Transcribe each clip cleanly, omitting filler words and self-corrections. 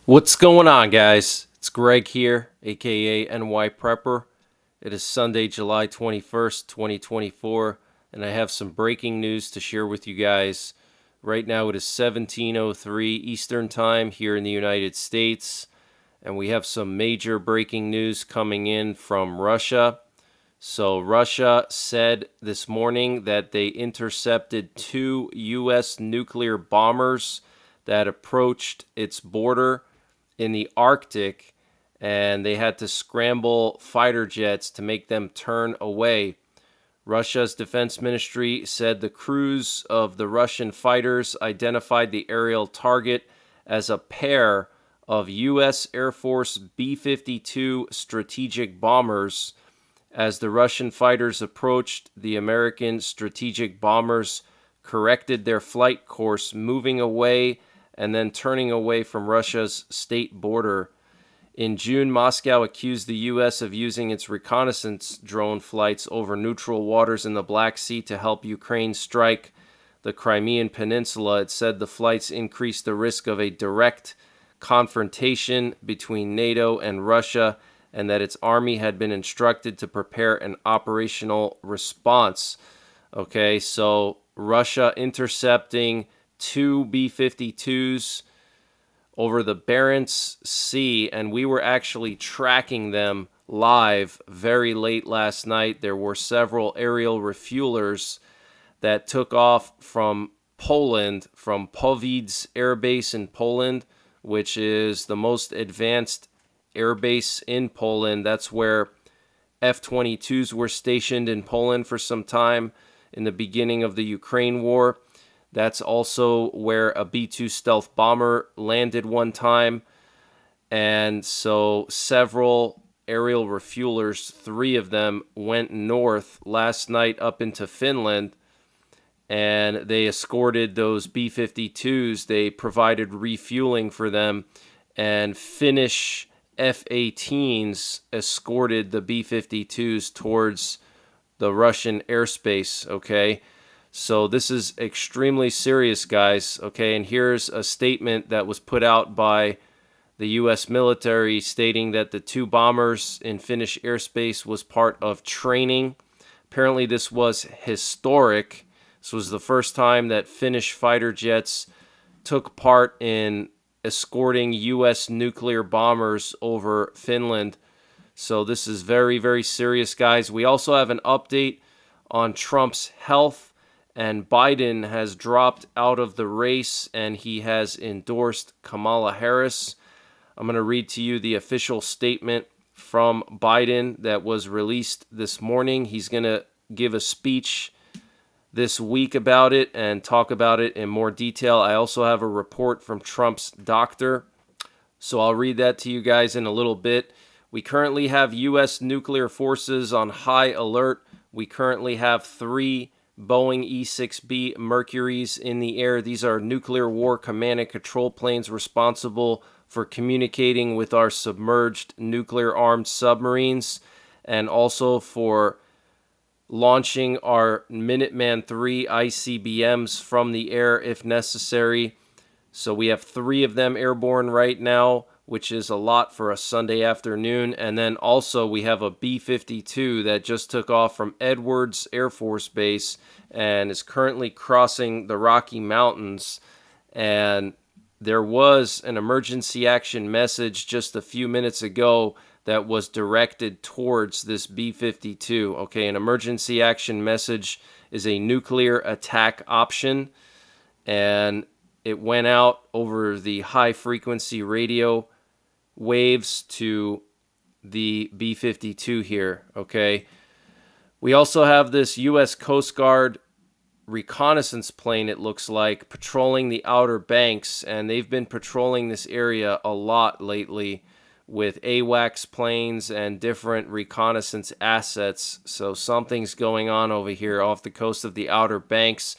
What's going on, guys? It's Greg here, aka NYPrepper. It is Sunday, July 21st, 2024, and I have some breaking news to share with you guys. Right now it is 17:03 Eastern Time here in the United States, and we have some major breaking news coming in from Russia. So Russia said this morning that they intercepted 2 U.S. nuclear bombers that approached its border in the Arctic, and they had to scramble fighter jets to make them turn away. Russia's defense ministry said the crews of the Russian fighters identified the aerial target as a pair of U.S. Air Force B-52 strategic bombers. As the Russian fighters approached, the American strategic bombers corrected their flight course, moving away and then turning away from Russia's state border. In June, Moscow accused the U.S. of using its reconnaissance drone flights over neutral waters in the Black Sea to help Ukraine strike the Crimean Peninsula. It said the flights increased the risk of a direct confrontation between NATO and Russia, and that its army had been instructed to prepare an operational response. Okay, so Russia intercepting 2 B-52s over the Barents Sea, and we were actually tracking them live very late last night. There were several aerial refuelers that took off from Poland, from Powidz Air Base in Poland, which is the most advanced air base in Poland. That's where F-22s were stationed in Poland for some time in the beginning of the Ukraine war. That's also where a B-2 stealth bomber landed one time. And so several aerial refuelers, 3 of them, went north last night up into Finland, and they escorted those B-52s. They provided refueling for them, and Finnish F-18s escorted the B-52s towards the Russian airspace, okay? So this is extremely serious, guys, okay? And here's a statement that was put out by the U.S. military stating that the 2 bombers in Finnish airspace was part of training. Apparently this was historic. This was the first time that Finnish fighter jets took part in escorting U.S. nuclear bombers over Finland. So this is very, very serious, guys. We also have an update on Trump's health. And Biden has dropped out of the race, and he has endorsed Kamala Harris. I'm going to read to you the official statement from Biden that was released this morning. He's going to give a speech this week about it and talk about it in more detail. I also have a report from Trump's doctor, so I'll read that to you guys in a little bit. We currently have U.S. nuclear forces on high alert. We currently have 3 Boeing E-6B Mercuries in the air. These are nuclear war command and control planes responsible for communicating with our submerged nuclear-armed submarines, and also for launching our Minuteman III ICBMs from the air if necessary. So we have 3 of them airborne right now, which is a lot for a Sunday afternoon. And then also we have a B-52 that just took off from Edwards Air Force Base and is currently crossing the Rocky Mountains. And there was an emergency action message just a few minutes ago that was directed towards this B-52. Okay, an emergency action message is a nuclear attack option, and it went out over the high-frequency radio waves to the B-52 here, okay? We also have this U.S. Coast Guard reconnaissance plane, it looks like, patrolling the Outer Banks, and they've been patrolling this area a lot lately with AWACS planes and different reconnaissance assets. So something's going on over here off the coast of the Outer Banks.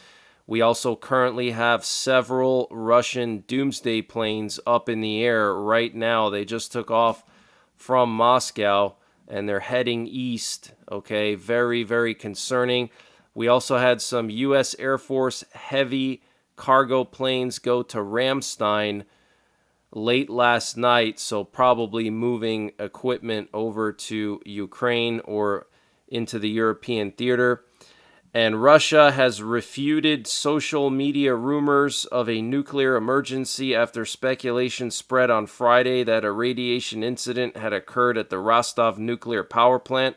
We also currently have several Russian doomsday planes up in the air right now. They just took off from Moscow and they're heading east. Okay, very, very concerning. We also had some U.S. Air Force heavy cargo planes go to Ramstein late last night, so probably moving equipment over to Ukraine or into the European theater. And Russia has refuted social media rumors of a nuclear emergency after speculation spread on Friday that a radiation incident had occurred at the Rostov nuclear power plant.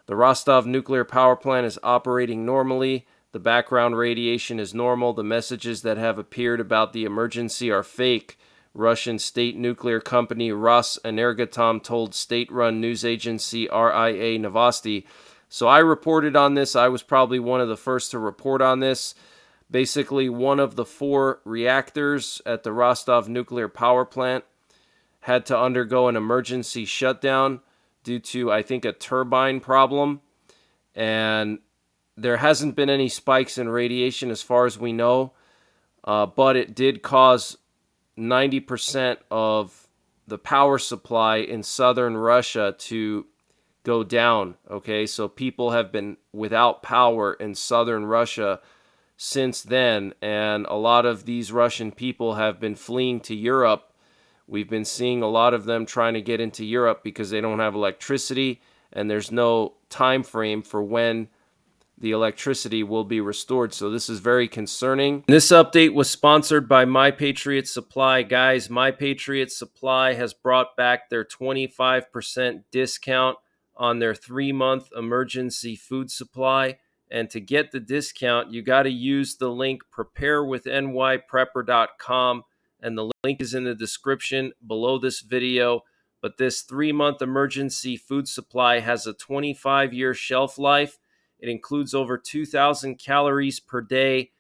The Rostov nuclear power plant is operating normally. The background radiation is normal. The messages that have appeared about the emergency are fake, Russian state nuclear company Rosenergoatom told state-run news agency RIA Novosti. So I reported on this. I was probably one of the first to report on this. Basically, one of the 4 reactors at the Rostov nuclear power plant had to undergo an emergency shutdown due to, I think, a turbine problem. And there hasn't been any spikes in radiation as far as we know, but it did cause 90% of the power supply in southern Russia to go down. Okay, so people have been without power in southern Russia since then, and a lot of these Russian people have been fleeing to Europe. We've been seeing a lot of them trying to get into Europe because they don't have electricity, and there's no time frame for when the electricity will be restored. So this is very concerning. This update was sponsored by My Patriot Supply. Guys, My Patriot Supply has brought back their 25% discount on their 3-month emergency food supply. And to get the discount, you got to use the link preparewithNYPrepper.com. And the link is in the description below this video. But this 3-month emergency food supply has a 25-year shelf life. It includes over 2,000 calories per day,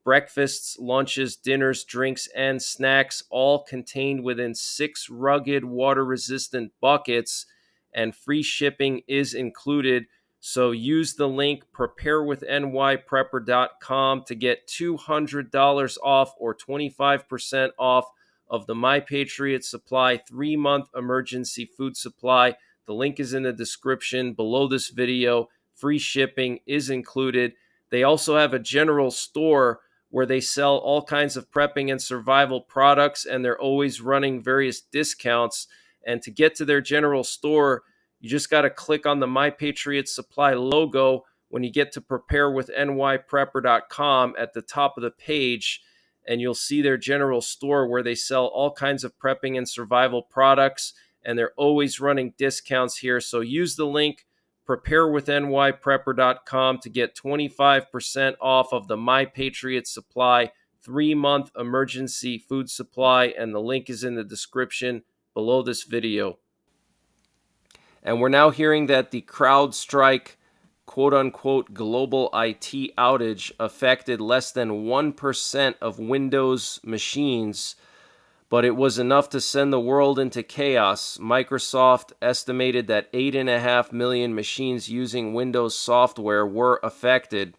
breakfasts, lunches, dinners, drinks, and snacks, all contained within 6 rugged, water-resistant buckets, and free shipping is included. So use the link preparewithNYPrepper.com to get $200 off or 25% off of the My Patriot Supply 3-month emergency food supply. The link is in the description below this video. Free shipping is included. They also have a general store where they sell all kinds of prepping and survival products, and they're always running various discounts. And to get to their general store, you just got to click on the My Patriot Supply logo when you get to preparewithNYPrepper.com at the top of the page, and you'll see their general store where they sell all kinds of prepping and survival products, and they're always running discounts here. So use the link preparewithNYPrepper.com to get 25% off of the My Patriot Supply 3-month emergency food supply, and the link is in the description below this video. And we're now hearing that the CrowdStrike quote-unquote global IT outage affected less than 1% of Windows machines, but it was enough to send the world into chaos. Microsoft estimated that 8.5 million machines using Windows software were affected.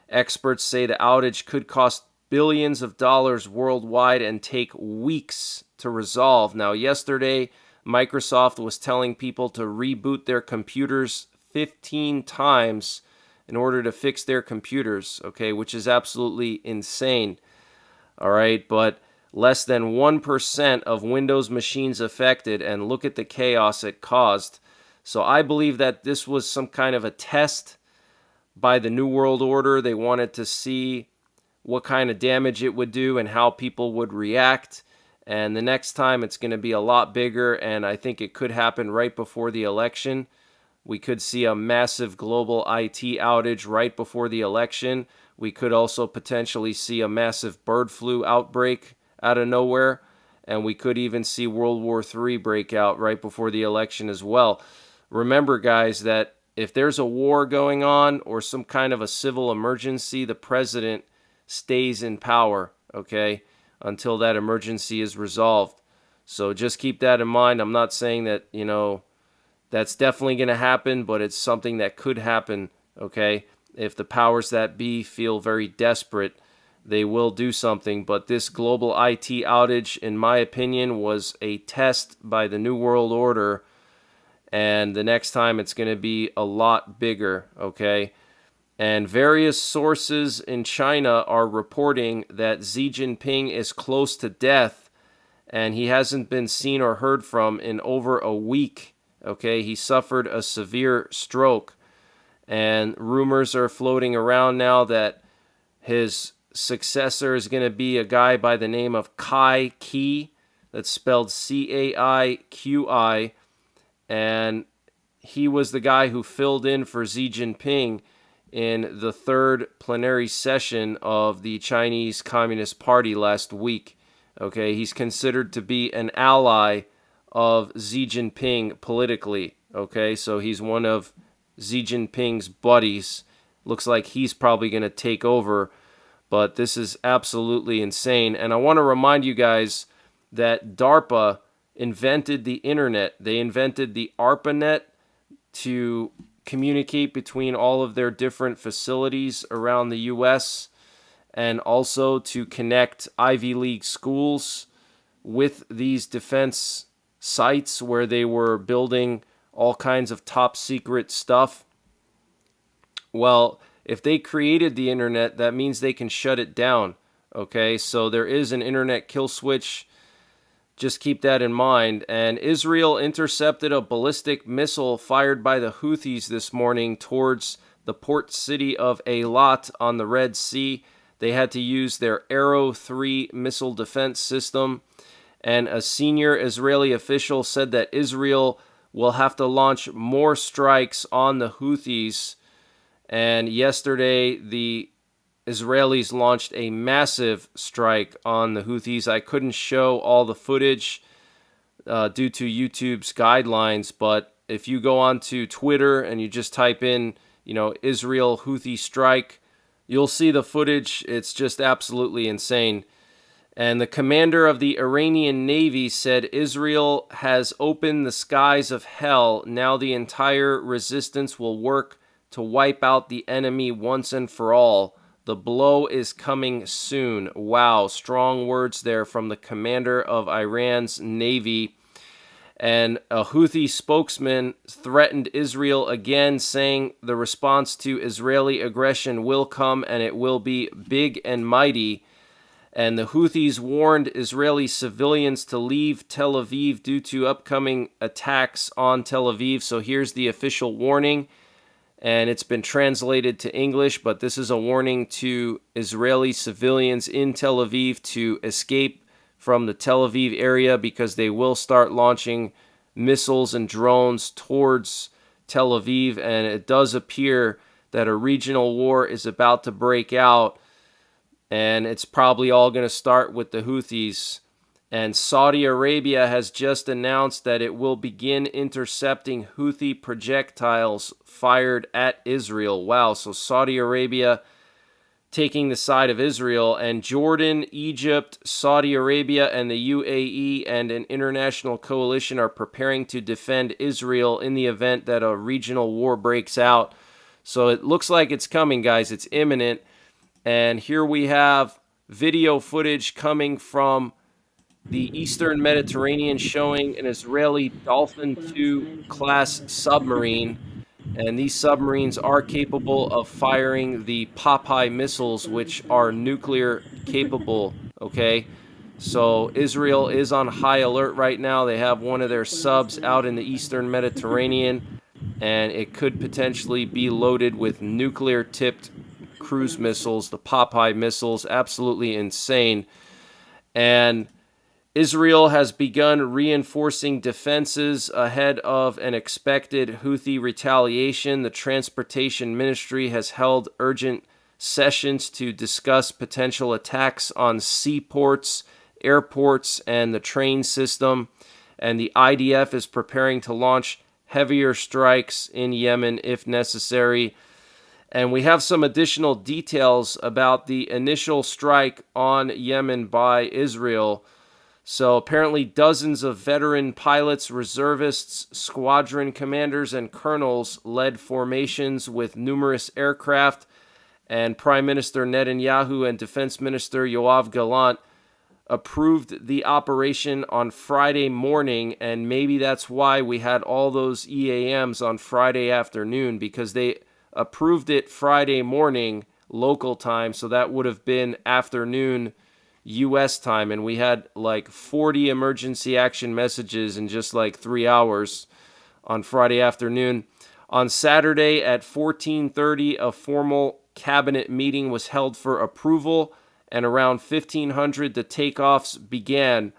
Experts say the outage could cost billions of dollars worldwide and take weeks to resolve. Now, yesterday, Microsoft was telling people to reboot their computers 15 times in order to fix their computers, okay, which is absolutely insane. All right, but less than 1% of Windows machines affected, and look at the chaos it caused. So I believe that this was some kind of a test by the New World Order. They wanted to see what kind of damage it would do and how people would react. And the next time it's going to be a lot bigger, and I think it could happen right before the election. We could see a massive global IT outage right before the election. We could also potentially see a massive bird flu outbreak out of nowhere, and we could even see World War III break out right before the election as well. Remember, guys, that if there's a war going on or some kind of a civil emergency, the president stays in power, okay, until that emergency is resolved. So just keep that in mind. I'm not saying that, that's definitely going to happen, but it's something that could happen, okay? If the powers that be feel very desperate, they will do something. But this global IT outage, in my opinion, was a test by the New World Order, and the next time it's going to be a lot bigger, okay? And various sources in China are reporting that Xi Jinping is close to death, and he hasn't been seen or heard from in over a week. Okay, he suffered a severe stroke, and rumors are floating around now that his successor is going to be a guy by the name of Kai Qi. That's spelled Caiqi, and he was the guy who filled in for Xi Jinping in the third plenary session of the Chinese Communist Party last week. Okay, he's considered to be an ally of Xi Jinping politically. Okay, so he's one of Xi Jinping's buddies. Looks like he's probably going to take over, but this is absolutely insane. And I want to remind you guys that DARPA invented the internet. They invented the ARPANET to communicate between all of their different facilities around the U.S. and also to connect Ivy League schools with these defense sites where they were building all kinds of top secret stuff. Well, if they created the internet, that means they can shut it down. Okay, so there is an internet kill switch. Just keep that in mind. And Israel intercepted a ballistic missile fired by the Houthis this morning towards the port city of Eilat on the Red Sea. They had to use their Arrow 3 missile defense system. And a senior Israeli official said that Israel will have to launch more strikes on the Houthis. And yesterday, the Israelis launched a massive strike on the Houthis. I couldn't show all the footage due to YouTube's guidelines, but if you go onto Twitter and you just type in, Israel Houthi strike, you'll see the footage. It's just absolutely insane. And the commander of the Iranian Navy said Israel has opened the skies of hell. Now the entire resistance will work to wipe out the enemy once and for all. The blow is coming soon. Wow, strong words there from the commander of Iran's Navy. And a Houthi spokesman threatened Israel again, saying the response to Israeli aggression will come and it will be big and mighty. And the Houthis warned Israeli civilians to leave Tel Aviv due to upcoming attacks on Tel Aviv. So here's the official warning. And it's been translated to English, but this is a warning to Israeli civilians in Tel Aviv to escape from the Tel Aviv area because they will start launching missiles and drones towards Tel Aviv, and it does appear that a regional war is about to break out, and it's probably all going to start with the Houthis. And Saudi Arabia has just announced that it will begin intercepting Houthi projectiles fired at Israel. Wow, so Saudi Arabia taking the side of Israel, and Jordan, Egypt, Saudi Arabia, and the UAE and an international coalition are preparing to defend Israel in the event that a regional war breaks out. So it looks like it's coming, guys. It's imminent. And here we have video footage coming from the Eastern Mediterranean showing an Israeli Dolphin II class submarine. And these submarines are capable of firing the Popeye missiles, which are nuclear capable, okay? So Israel is on high alert right now. They have one of their subs out in the Eastern Mediterranean, and it could potentially be loaded with nuclear-tipped cruise missiles, the Popeye missiles. Absolutely insane. And Israel has begun reinforcing defenses ahead of an expected Houthi retaliation. The Transportation Ministry has held urgent sessions to discuss potential attacks on seaports, airports, and the train system. And the IDF is preparing to launch heavier strikes in Yemen if necessary. And we have some additional details about the initial strike on Yemen by Israel. So apparently dozens of veteran pilots, reservists, squadron commanders, and colonels led formations with numerous aircraft, and Prime Minister Netanyahu and Defense Minister Yoav Gallant approved the operation on Friday morning, and maybe that's why we had all those EAMs on Friday afternoon, because they approved it Friday morning local time, so that would have been afternoon U.S. time, and we had like 40 emergency action messages in just like 3 hours on Friday afternoon. On Saturday at 14:30, a formal cabinet meeting was held for approval, and around 1500 the takeoffs began.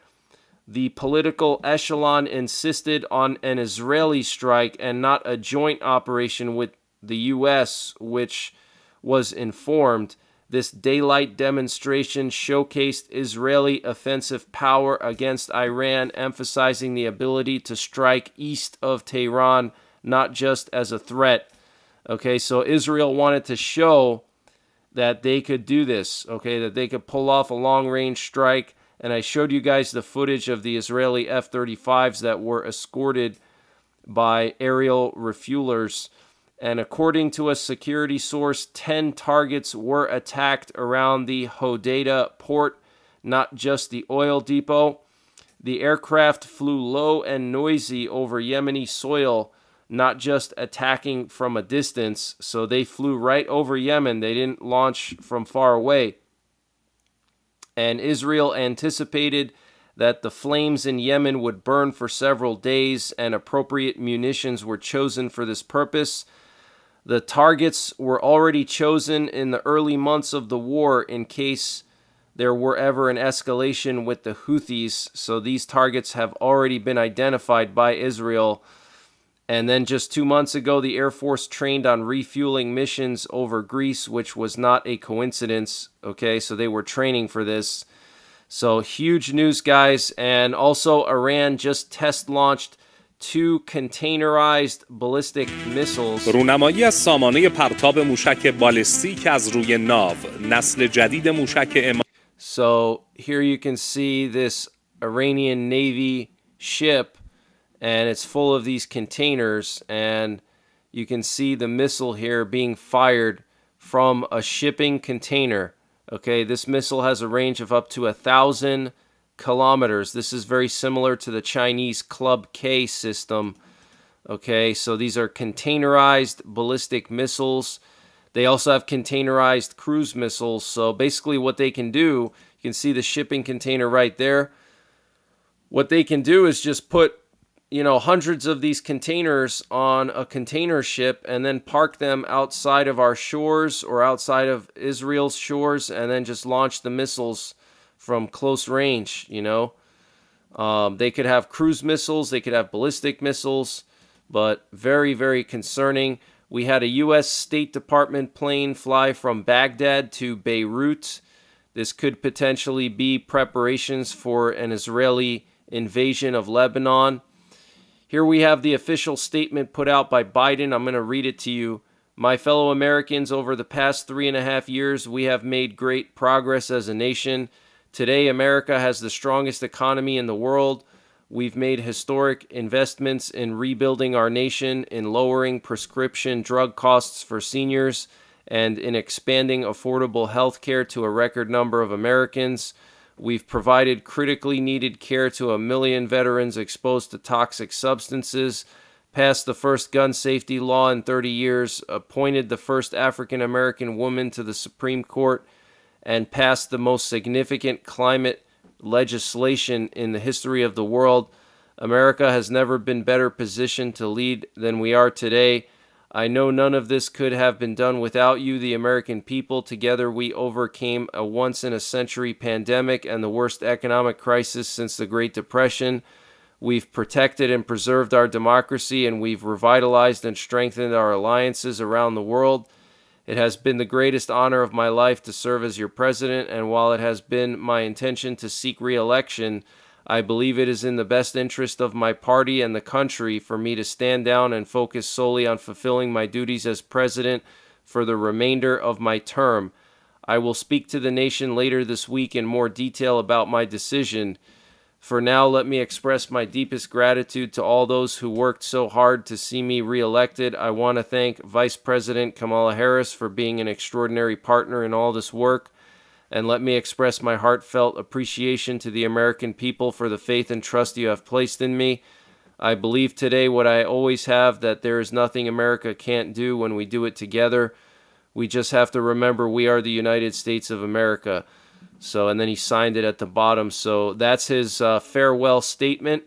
The political echelon insisted on an Israeli strike and not a joint operation with the U.S., which was informed. This daylight demonstration showcased Israeli offensive power against Iran, emphasizing the ability to strike east of Tehran, not just as a threat. Okay, so Israel wanted to show that they could do this, okay, that they could pull off a long-range strike. And I showed you guys the footage of the Israeli F-35s that were escorted by aerial refuelers. And according to a security source, 10 targets were attacked around the Hodeidah port, not just the oil depot. The aircraft flew low and noisy over Yemeni soil, not just attacking from a distance. So they flew right over Yemen. They didn't launch from far away. And Israel anticipated that the flames in Yemen would burn for several days, and appropriate munitions were chosen for this purpose. The targets were already chosen in the early months of the war in case there were ever an escalation with the Houthis. So these targets have already been identified by Israel. And then just 2 months ago, the Air Force trained on refueling missions over Greece, which was not a coincidence. Okay, so they were training for this. So huge news, guys. And also, Iran just test launched 2 containerized ballistic missiles. رونمایی از سامانه پرتاب موشک بالستیک از روی ناو، نسل جدید موشک So here you can see this Iranian Navy ship, and it's full of these containers, and you can see the missile here being fired from a shipping container. Okay, this missile has a range of up to 1,000 kilometers. This is very similar to the Chinese Club K system. Okay, so these are containerized ballistic missiles. They also have containerized cruise missiles. So basically what they can do, you can see the shipping container right there. What they can do is just put, you know, hundreds of these containers on a container ship and then park them outside of our shores or outside of Israel's shores, and then just launch the missiles from close range, you know. They could have cruise missiles, they could have ballistic missiles, but very, very concerning. We had a U.S. State Department plane fly from Baghdad to Beirut. This could potentially be preparations for an Israeli invasion of Lebanon. Here we have the official statement put out by Biden. I'm going to read it to you. My fellow Americans, over the past 3.5 years, we have made great progress as a nation. Today, America has the strongest economy in the world. We've made historic investments in rebuilding our nation, in lowering prescription drug costs for seniors, and in expanding affordable health care to a record number of Americans. We've provided critically needed care to 1 million veterans exposed to toxic substances, passed the first gun safety law in 30 years, appointed the first African-American woman to the Supreme Court, and passed the most significant climate legislation in the history of the world. America has never been better positioned to lead than we are today. I know none of this could have been done without you, the American people. Together we overcame a once-in-a-century pandemic and the worst economic crisis since the Great Depression. We've protected and preserved our democracy, and we've revitalized and strengthened our alliances around the world. It has been the greatest honor of my life to serve as your president, and while it has been my intention to seek re-election, I believe it is in the best interest of my party and the country for me to stand down and focus solely on fulfilling my duties as president for the remainder of my term. I will speak to the nation later this week in more detail about my decision. For now, let me express my deepest gratitude to all those who worked so hard to see me reelected. I want to thank Vice President Kamala Harris for being an extraordinary partner in all this work. And let me express my heartfelt appreciation to the American people for the faith and trust you have placed in me. I believe today what I always have, that there is nothing America can't do when we do it together. We just have to remember we are the United States of America. So, and then he signed it at the bottom. So that's his farewell statement,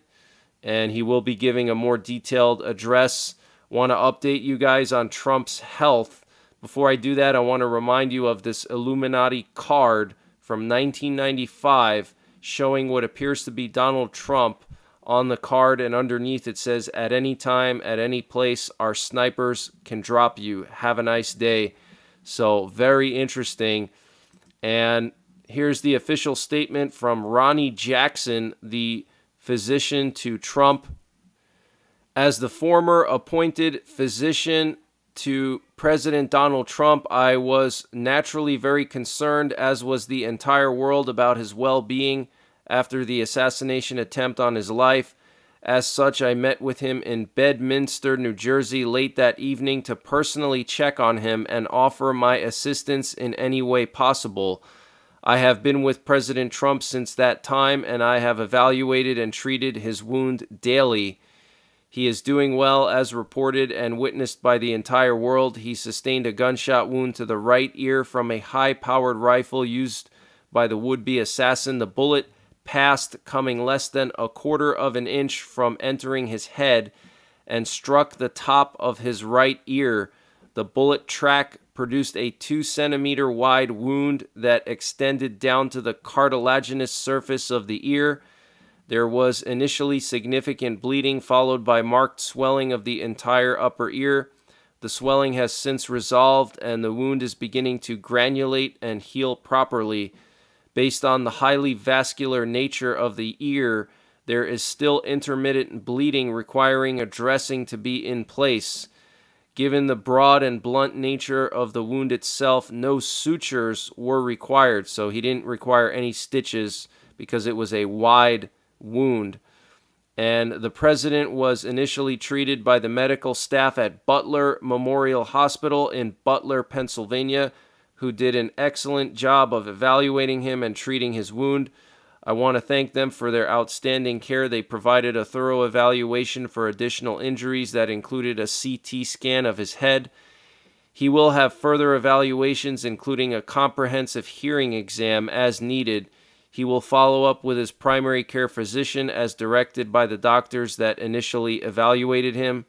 and he will be giving a more detailed address. Want to update you guys on Trump's health. Before I do that, I want to remind you of this Illuminati card from 1995 showing what appears to be Donald Trump on the card, and underneath it says, "At any time, at any place, our snipers can drop you. Have a nice day." So very interesting. And here's the official statement from Ronnie Jackson, the physician to Trump. As the former appointed physician to President Donald Trump, I was naturally very concerned, as was the entire world, about his well-being after the assassination attempt on his life. As such, I met with him in Bedminster, New Jersey, late that evening to personally check on him and offer my assistance in any way possible. I have been with President Trump since that time, and I have evaluated and treated his wound daily. He is doing well, as reported and witnessed by the entire world. He sustained a gunshot wound to the right ear from a high-powered rifle used by the would-be assassin. The bullet passed, coming less than a quarter of an inch from entering his head, and struck the top of his right ear. The bullet track produced a 2-centimeter wide wound that extended down to the cartilaginous surface of the ear. There was initially significant bleeding, followed by marked swelling of the entire upper ear. The swelling has since resolved, and the wound is beginning to granulate and heal properly. Based on the highly vascular nature of the ear, there is still intermittent bleeding requiring a dressing to be in place. Given the broad and blunt nature of the wound itself, no sutures were required, so he didn't require any stitches because it was a wide wound. And the president was initially treated by the medical staff at Butler Memorial Hospital in Butler, Pennsylvania, who did an excellent job of evaluating him and treating his wound. I want to thank them for their outstanding care. They provided a thorough evaluation for additional injuries that included a CT scan of his head. He will have further evaluations, including a comprehensive hearing exam as needed. He will follow up with his primary care physician as directed by the doctors that initially evaluated him.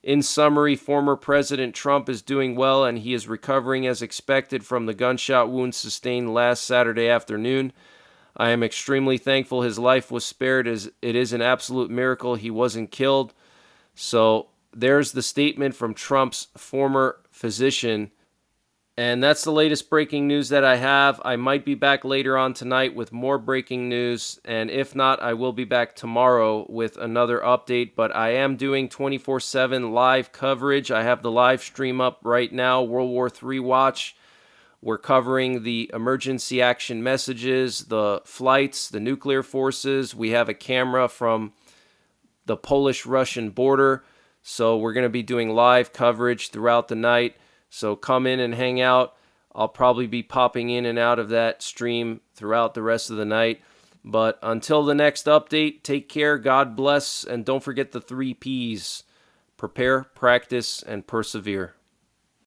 In summary, former President Trump is doing well, and he is recovering as expected from the gunshot wound sustained last Saturday afternoon. I am extremely thankful his life was spared, as it is an absolute miracle he wasn't killed. So there's the statement from Trump's former physician. And that's the latest breaking news that I have. I might be back later on tonight with more breaking news, and if not, I will be back tomorrow with another update. But I am doing 24/7 live coverage. I have the live stream up right now, World War III Watch. We're covering the emergency action messages, the flights, the nuclear forces. We have a camera from the Polish-Russian border. So we're going to be doing live coverage throughout the night. So come in and hang out. I'll probably be popping in and out of that stream throughout the rest of the night. But until the next update, take care, God bless, and don't forget the 3 Ps. Prepare, practice, and persevere.